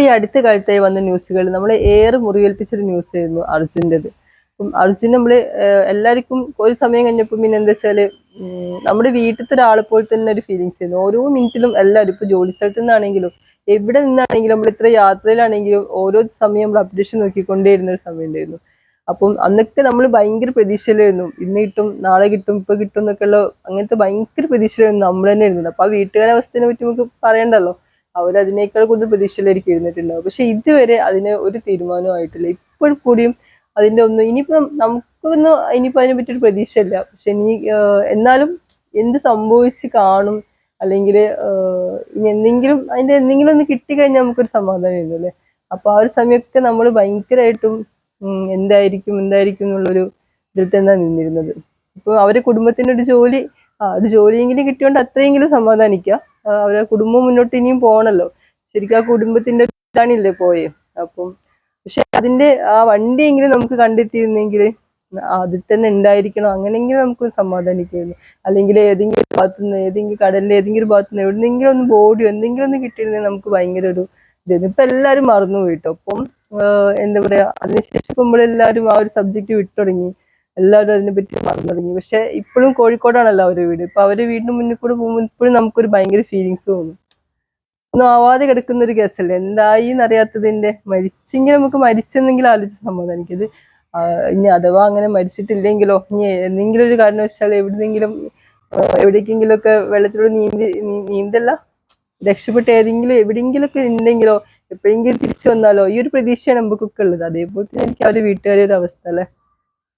ഈ അടുത്ത കാലത്തായി വന്ന ന്യൂസുകൾ നമ്മളെ ഏറെ മുറിവേൽപ്പിച്ചൊരു ന്യൂസ് ആയിരുന്നു അർജുൻ്റെത്. അപ്പം അർജുൻ നമ്മള് എല്ലാവർക്കും ഒരു സമയം കഴിഞ്ഞപ്പോൾ പിന്നെ എന്താ വെച്ചാല് നമ്മുടെ വീട്ടിലത്തെ ഒരാളെ പോലെ തന്നെ ഒരു ഫീലിങ്സ് ആയിരുന്നു. ഓരോ മിനിറ്റിലും എല്ലാവരും ഇപ്പൊ ജോലി സ്ഥലത്ത് നിന്നാണെങ്കിലും എവിടെ നിന്നാണെങ്കിലും നമ്മൾ ഇത്ര യാത്രയിലാണെങ്കിലും ഓരോ സമയം നമ്മൾ അപ്ഡേഷൻ നോക്കിക്കൊണ്ടേയിരുന്ന ഒരു സമയം ഉണ്ടായിരുന്നു. അപ്പം അന്നൊക്കെ നമ്മൾ ഭയങ്കര പ്രതീക്ഷയിലായിരുന്നു, ഇന്ന് കിട്ടും നാളെ കിട്ടും ഇപ്പൊ കിട്ടും എന്നൊക്കെയുള്ള അങ്ങനത്തെ ഭയങ്കര പ്രതീക്ഷയിലായിരുന്നു നമ്മൾ തന്നെ ഇരുന്നത്. അപ്പൊ ആ വീട്ടുകാരെ അവസ്ഥയെ പറ്റി നമുക്ക് പറയണ്ടല്ലോ, അവരതിനേക്കാൾ കൂടുതൽ പ്രതീക്ഷയിലായിരിക്കും ഇരുന്നിട്ടുണ്ടാവും. പക്ഷെ ഇതുവരെ അതിന് ഒരു തീരുമാനവും ആയിട്ടില്ല. ഇപ്പോൾ കൂടിയും അതിന്റെ ഒന്നും ഇനിയിപ്പോ നമുക്കൊന്നും ഇനിയിപ്പോ അതിനെ പറ്റി ഒരു പ്രതീക്ഷയില്ല. പക്ഷെ ഇനി എന്നാലും എന്ത് സംഭവിച്ച് കാണും, അല്ലെങ്കിൽ ഇനി എന്തെങ്കിലും അതിന്റെ എന്തെങ്കിലും ഒന്ന് കിട്ടിക്കഴിഞ്ഞാൽ നമുക്കൊരു സമാധാനമായിരുന്നു അല്ലേ. അപ്പൊ ആ ഒരു സമയമൊക്കെ നമ്മൾ ഭയങ്കരമായിട്ടും എന്തായിരിക്കും എന്തായിരിക്കും എന്നുള്ളൊരു ഇതിൽ തന്നെ നിന്നിരുന്നത്. ഇപ്പൊ അവരെ കുടുംബത്തിന്റെ ഒരു ജോലിയെങ്കിലും കിട്ടിയോണ്ട് അത്രയെങ്കിലും സമാധാനിക്കുക. അവരെ കുടുംബം മുന്നോട്ട് ഇനിയും പോകണല്ലോ. ശരിക്കും ആ കുടുംബത്തിന്റെ ഇതാണില്ലേ പോയെ. അപ്പം പക്ഷെ അതിന്റെ ആ വണ്ടിയെങ്കിലും നമുക്ക് കണ്ടെത്തിയിരുന്നെങ്കിൽ അതിൽ തന്നെ ഉണ്ടായിരിക്കണം, അങ്ങനെയെങ്കിലും നമുക്ക് സമാധാനിക്കായിരുന്നു. അല്ലെങ്കിൽ ഏതെങ്കിലും ഭാഗത്തുനിന്ന് ഏതെങ്കിലും കടലിലെ ഏതെങ്കിലും ഭാഗത്തുനിന്ന് എവിടെന്നെങ്കിലും ഒന്ന് ബോഡിയോ എന്തെങ്കിലും ഒന്ന് കിട്ടിയിരുന്നെങ്കിൽ നമുക്ക് ഭയങ്കര ഒരു ഇതായിരുന്നു. ഇപ്പൊ എല്ലാവരും മറന്നുപോയിട്ടോ. അപ്പം എന്താ പറയാ, അതിനുശേഷം നമ്മളെല്ലാവരും ആ ഒരു സബ്ജക്ട് വിട്ടു തുടങ്ങി, എല്ലാവരും അതിനെ പറ്റി മറന്നു തുടങ്ങി. പക്ഷെ ഇപ്പോഴും കോഴിക്കോടാണല്ലോ അവരുടെ വീട്. ഇപ്പൊ അവരുടെ വീടിന് മുന്നിൽ കൂടെ പോകുമ്പോൾ ഇപ്പോഴും നമുക്കൊരു ഭയങ്കര ഫീലിങ്സ് തോന്നും. ഒന്നും ആവാതെ കിടക്കുന്ന ഒരു കേസല്ലേ, എന്തായി എന്നറിയാത്തതിന്റെ. മരിച്ചെങ്കിൽ നമുക്ക് മരിച്ചെന്നെങ്കിലും ആലോചിച്ച് സമാധാനിക്കത്. ഇനി അഥവാ അങ്ങനെ മരിച്ചിട്ടില്ലെങ്കിലോ, ഇനി എന്തെങ്കിലും ഒരു കാരണവശാൽ എവിടേക്കെങ്കിലും ഒക്കെ വെള്ളത്തിലൂടെ നീന്തല്ല രക്ഷപ്പെട്ട് ഏതെങ്കിലും എവിടെയെങ്കിലും ഒക്കെ ഉണ്ടെങ്കിലോ, എപ്പോഴെങ്കിലും തിരിച്ചു വന്നാലോ, ഈ ഒരു പ്രതീക്ഷയാണ് നമുക്കൊക്കെ ഉള്ളത്. അതേപോലെ തന്നെ എനിക്ക് ആ ഒരു വീട്ടുകാരുടെ ഒരു അവസ്ഥ അല്ലെ.